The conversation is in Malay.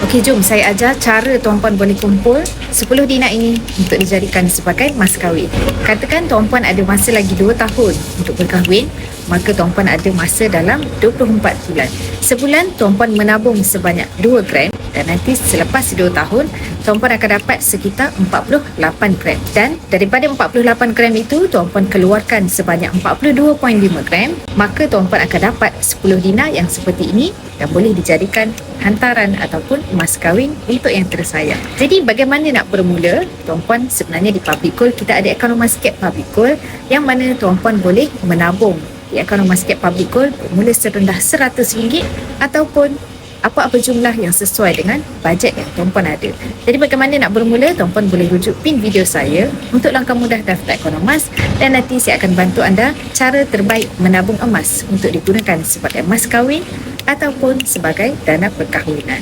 Okey, jom saya ajar cara tuan-puan boleh kumpul 10 dinar ini untuk dijadikan sebagai mas kahwin. Katakan tuan-puan ada masa lagi 2 tahun untuk berkahwin, maka tuan-puan ada masa dalam 24 bulan. Sebulan tuan-puan menabung sebanyak 2 gram dan nanti selepas 2 tahun tuan-puan akan dapat sekitar 48 gram. Dan daripada 48 gram itu tuan-puan keluarkan sebanyak 42.5 gram, maka tuan-puan akan dapat 10 dinar yang seperti ini dan boleh dijadikan hantaran ataupun mas kahwin untuk yang tersayang. Jadi bagaimana nak bermula? Tuan-puan, sebenarnya di Public Gold kita ada akaun Emascape Public Gold yang mana tuan-puan boleh menabung di akaun Emascape Public Gold bermula serendah RM100 ataupun apa-apa jumlah yang sesuai dengan bajet yang tuan-puan ada. Jadi bagaimana nak bermula? Tuan-puan boleh rujuk pin video saya untuk langkah mudah daftar akaun emas dan nanti saya akan bantu anda cara terbaik menabung emas untuk digunakan sebagai mas kahwin ataupun sebagai dana perkahwinan.